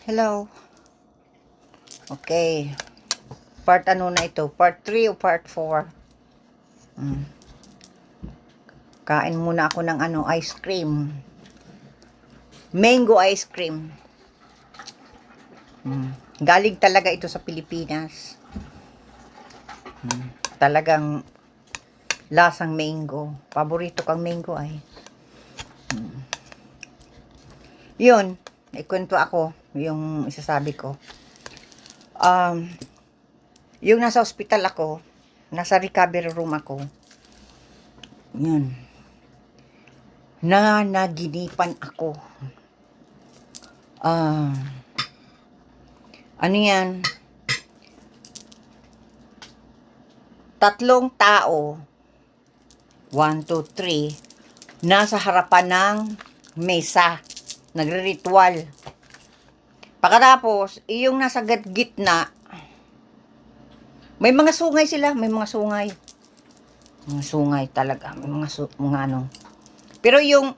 Hello. Okay. Part ano na ito? Part 3 o part 4? Kain muna ako ng ice cream. Mango ice cream. Galing talaga ito sa Pilipinas. Talagang lasang mango. Paborito kang mango ay. Yun. Ikwento ako yung isasabi ko. Yung nasa hospital ako, nasa recovery room ako, yun, naginipan ako. Ano yan? 3 tao, 1, 2, 3, nasa harapan ng mesa, nagre-ritual. Pagkatapos, yung nasa gitna, may mga sungay sila, may mga sungay. Mga sungay talaga, may mga ano. Pero yung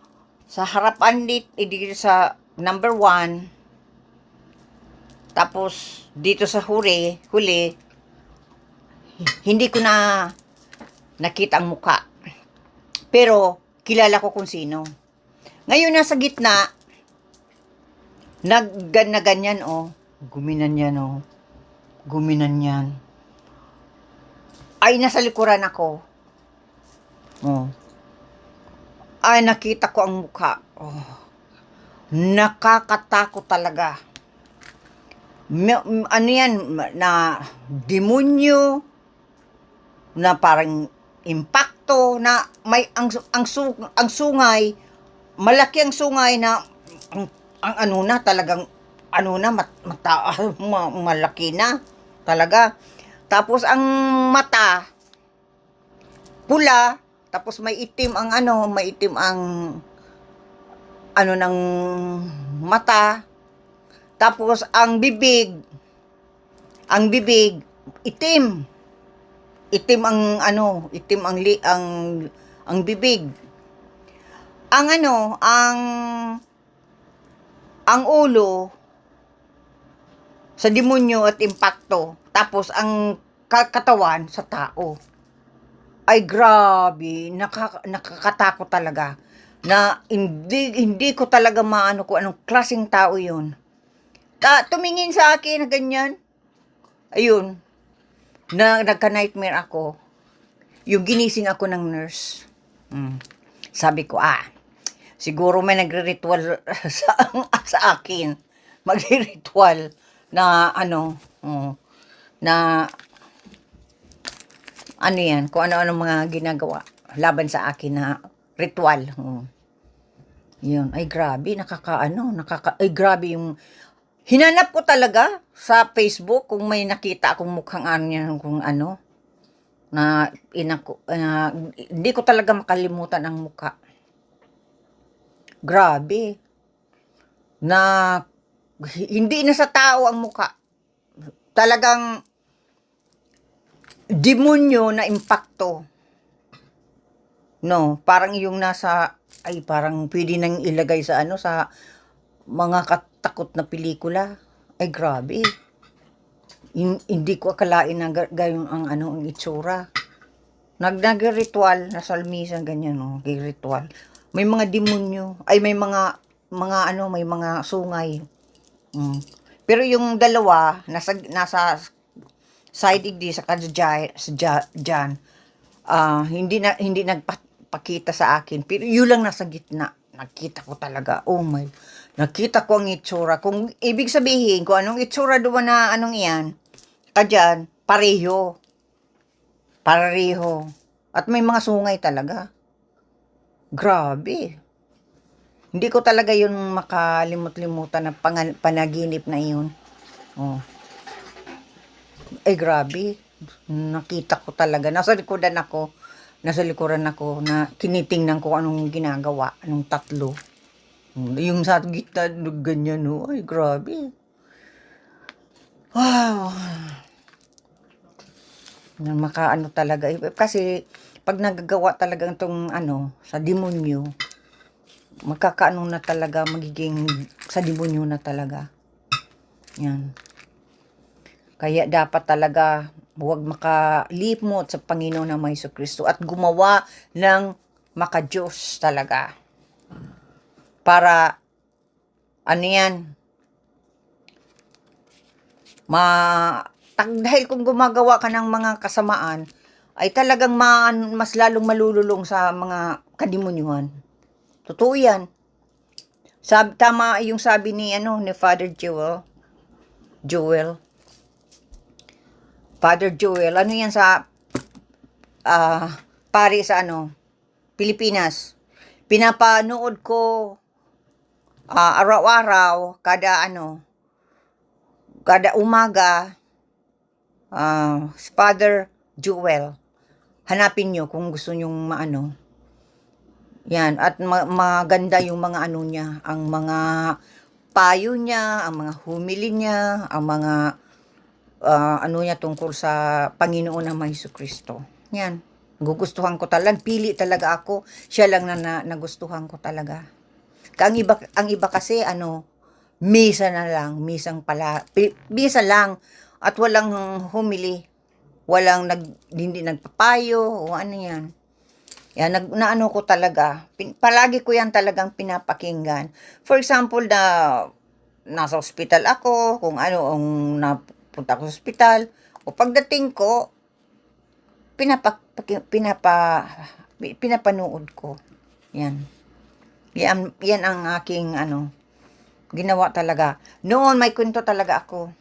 sa harapan dito sa number 1, tapos dito sa huli, hindi ko na nakita ang muka. Pero kilala ko kung sino. Ngayon nasa gitna, na ganyan guminan yan guminan yan. Ay nasa likuran ako. Ay nakita ko ang mukha. Nakakatakot talaga. Ano yan, na demonyo, na parang impacto, na may ang sungay, malaki ang sungay na ang ano na talagang malaki na talaga. Tapos ang mata pula, tapos may itim ang ng mata. Tapos ang bibig itim. Itim ang bibig. Ang ulo sa demonyo at impacto. Tapos ang katawan sa tao. Ay grabe, nakakatakot talaga. Na hindi ko talaga maano kung anong klaseng tao 'yun. Tumingin sa akin na ganyan. Ayun. Nagka-nightmare ako. Yung ginising ako ng nurse. Sabi ko, siguro may nagre-ritual sa akin. Magre-ritual na na yan, kung ano-ano mga ginagawa laban sa akin na ritual. Yun, ay grabe, ay grabe yung hinanap ko talaga sa Facebook kung may nakita akong mukhang kung na hindi ko talaga makalimutan ang mukha. Grabe. Na hindi na sa tao ang mukha. Talagang demonyo na impacto. No, parang yung parang pwede nang ilagay sa sa mga katakot na pelikula. Ay grabe. Hindi ko akalain na gayon ang itsura. Nag-ritual, nasa almisan ganyan ritual. May mga demonyo, ay may mga sungay. Pero yung dalawa nasa side di sa dyan, hindi nagpakita sa akin. Pero yun lang nasa gitna. Nakita ko talaga. Oh my. Nakita ko ang itsura. Kung ibig sabihin, kung anong itsura doon na iyan, dyan, pareho. At may mga sungay talaga. Grabe. Hindi ko talaga yun makalimut-limutan na panaginip na yun. Ay grabe. Nakita ko talaga. Nasa likuran ako na tinitingnan ko anong ginagawa, anong tatlo. Yung sa gitna, ganyan ay grabe. Wow. Makaano talaga. Kasi pag nagagawa talaga itong sa demonyo, magkakaano na talaga, magiging sa demonyo na talaga. Yan. Kaya dapat talaga huwag makalimot sa Panginoon na Jesucristo at gumawa ng makadiyos talaga. Para, ano yan, dahil kung gumagawa ka ng mga kasamaan, ay talagang mas lalong malululong sa mga kadimunyuhan. Totoo yan. Tama yung sabi ni Father Joel. Father Joel, ano yan sa pari sa Pilipinas. Pinapanood ko araw-araw, kada umaga, si Father Joel. Hanapin nyo kung gusto nyong yan, at maganda yung mga niya, ang mga payo niya, ang mga humili niya, ang mga niya tungkol sa Panginoon ng Jesucristo. Yan, gugustuhan ko talaga, pili talaga ako, siya lang na nagustuhan ko talaga. Ang iba kasi misa na lang, misa lang at walang humili, walang hindi nagpapayo o ano yan. Yan, naano ko talaga. Palagi ko yan talagang pinapakinggan. For example, nasa ospital ako, kung ang napunta ko sa ospital, o pagdating ko, pinapanood ko. Yan. Yan ang aking ginawa talaga. Noon may kwento talaga ako.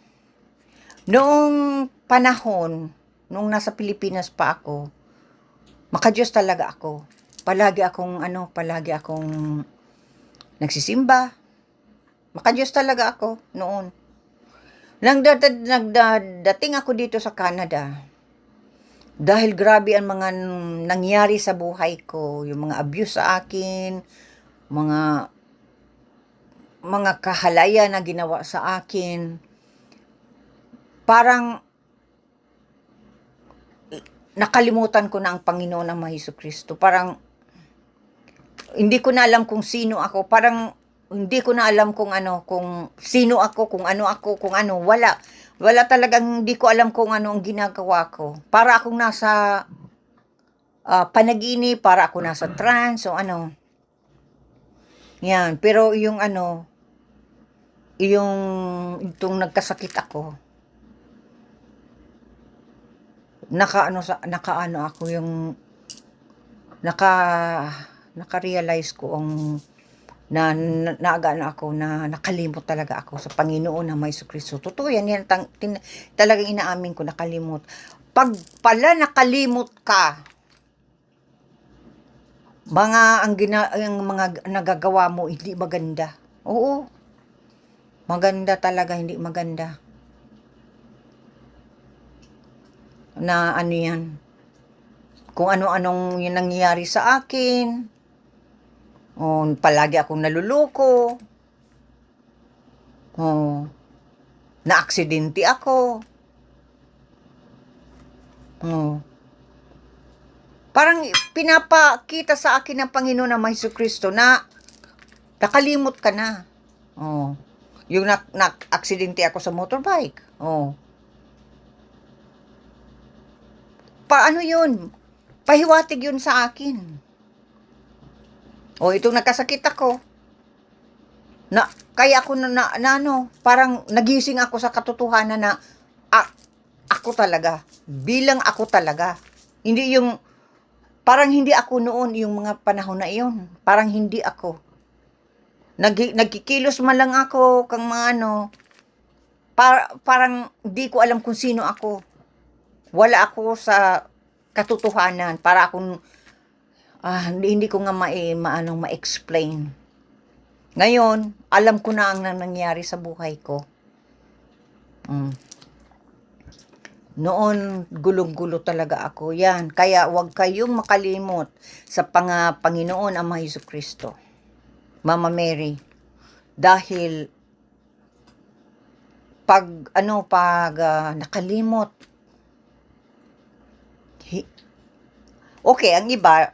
Noong panahon, nung nasa Pilipinas pa ako, makadiyos talaga ako. Palagi akong nagsisimba. Makadiyos talaga ako noon. Nagdating ako dito sa Canada. Dahil grabe ang mga nangyari sa buhay ko, yung mga abuse sa akin, mga kahalaya na ginawa sa akin. Parang nakalimutan ko na ang Panginoon ng Jesucristo. Parang hindi ko na alam kung sino ako. Parang hindi ko na alam kung sino ako, kung ano. Wala talagang hindi ko alam kung ano ang ginagawa ko. Para akong nasa panaginip, para ako nasa trance o Yan, pero yung itong nagkasakit ako. Naka-realize ko ako na nakalimot talaga ako sa Panginoon na Jesucristo. Totoo yan, talagang inaamin ko, nakalimot. Pag pala nakalimot ka, ang mga nagagawa mo hindi maganda. Oo. Maganda talaga, hindi maganda. Na yan. Kung ano-anong yung nangyayari sa akin. Palagi akong naluloko. Na-aksidente ako. Parang pinapakita sa akin ng Panginoon ng Jesucristo na nakalimot ka na. Yung na-aksidente ako sa motorbike. Paano yun? Pahiwatig yun sa akin. Itong nagkasakit ako. Kaya ako parang nagising ako sa katotohanan na ako talaga. Bilang ako talaga. Hindi yung, parang hindi ako noon yung mga panahon na iyon. Parang hindi ako. Nagkikilos man lang ako kang mga parang hindi ko alam kung sino ako. Wala ako sa katotohanan. Para akong hindi ko nga ma-explain. Ngayon, alam ko na ang nangyari sa buhay ko. Noon, gulong-gulo talaga ako. Yan. Kaya huwag kayong makalimot sa Panginoon ang Jesucristo. Mama Mary. Dahil pag nakalimot, okay, ang iba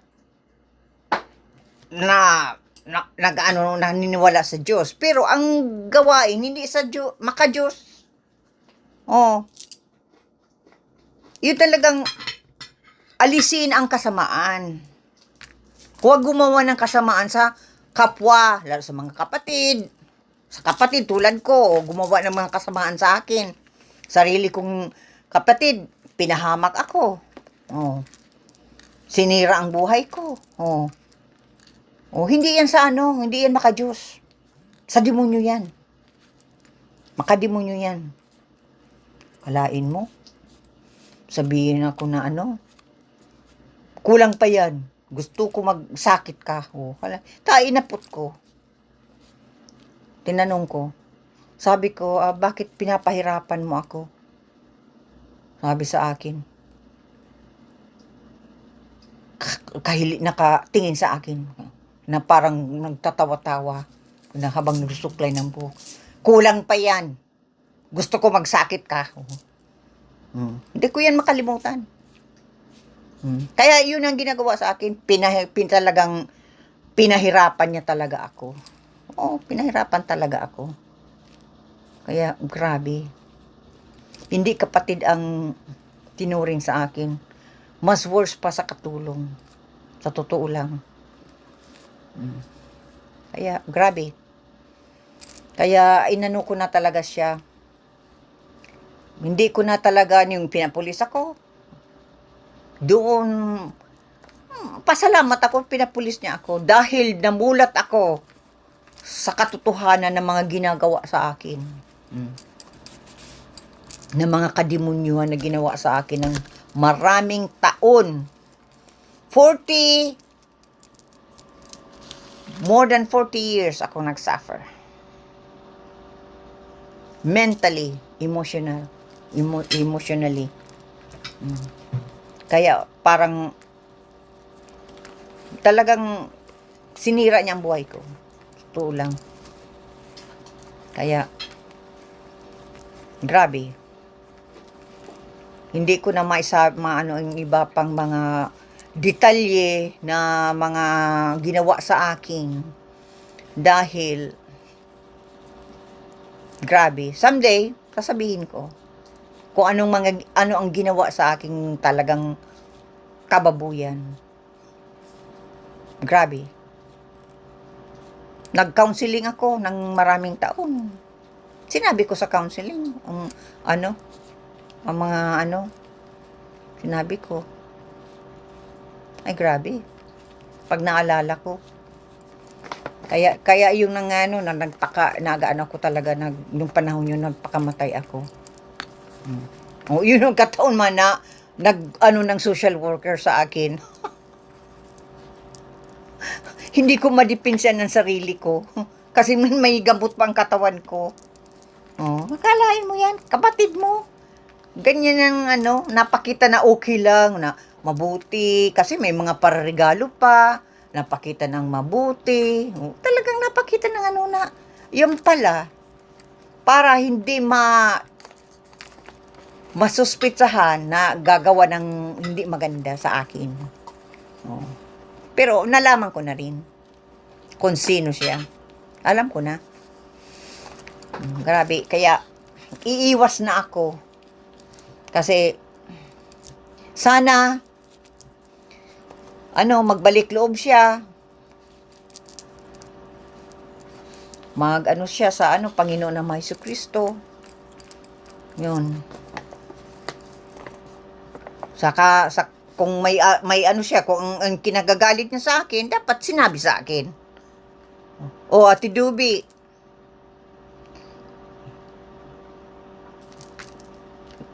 naniniwala sa Diyos. Pero ang gawain hindi sa Diyos, makadiyos. Oh, yun talagang alisin ang kasamaan. Huwag gumawa ng kasamaan sa kapwa, lalo sa mga kapatid. Sa kapatid tulad ko, gumawa ng mga kasamaan sa akin. Sarili kong kapatid, pinahamak ako. Oh. Sinira ang buhay ko. Oh. Oh, hindi yan sa ano, hindi yan maka-Diyos. Sa demonyo yan. Makademonyo yan. Kalain mo. Sabihin ako na ano, kulang pa yan. Gusto ko magsakit ka. Oh, inapot ko. Tinanong ko. Sabi ko, bakit pinapahirapan mo ako? Sabi sa akin. Nakatingin sa akin. Na parang nagtatawa-tawa. Na habang nagsusuklay ng buhok. Kulang pa yan. Gusto ko magsakit ka. Hindi ko yan makalimutan. Kaya yun ang ginagawa sa akin. Talagang pinahirapan niya talaga ako. Oo, pinahirapan talaga ako. Kaya grabe. Hindi kapatid ang tinuring sa akin. Mas worse pa sa katulong. Sa totoo lang. Kaya grabe. Kaya inano ko na talaga siya. Hindi ko na talaga yung pinapulis ako. Doon, pasalamat ako, pinapulis niya ako. Dahil namulat ako sa katotohanan ng mga ginagawa sa akin. Na mga kademonyuhan na ginawa sa akin ng maraming taon. More than 40 years ako nagsuffer. Mentally, emotionally. Kaya parang talagang sinira niya ang buhay ko. Totoo lang. Kaya grabe. Hindi ko na maano ang iba pang mga detalye na mga ginawa sa akin dahil grabe. Someday sasabihin ko kung ano ang ginawa sa akin talagang kababuyan. Grabe. Nag-counseling ako ng maraming taon. Sinabi ko sa counseling sinabi ko. Ay grabe. Pag naalala ko. Kaya yung nagaano ko talaga nung panahon yun nagpakamatay ako. Yun yung kataon man na ng social worker sa akin. Hindi ko madipinsan ng sarili ko. Kasi may gamot pang katawan ko. Akalain mo yan, kapatid mo. Ganyan ang napakita na okay lang, na mabuti. Kasi may mga pararegalo pa. Napakita ng mabuti. Talagang napakita ng na, yung pala, para hindi masuspitsahan na gagawa ng hindi maganda sa akin. Pero nalaman ko na rin kung sino siya. Alam ko na. Grabe. Kaya iiwas na ako. Kasi sana magbalik loob siya. Siya sa Panginoon na Jesucristo. Yun. Kung may siya, kung ang kinagagalit niya sa akin, dapat sinabi sa akin. Ate Dubi,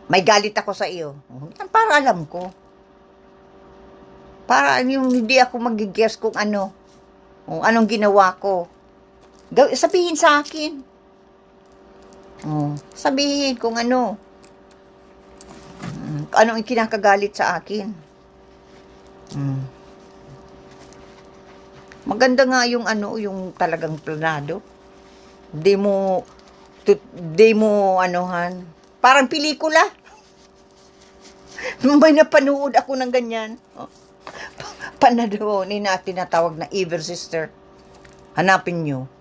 may galit ako sa iyo. Para alam ko. Para yung hindi ako mag-guess kung anong ginawa ko. Sabihin sa akin. Sabihin kung anong kinakagalit sa akin. Maganda nga yung yung talagang planado. Di mo parang pelikula. May napanood ako ng ganyan. Panadoonin natin tinatawag na Evil Sister. Hanapin nyo.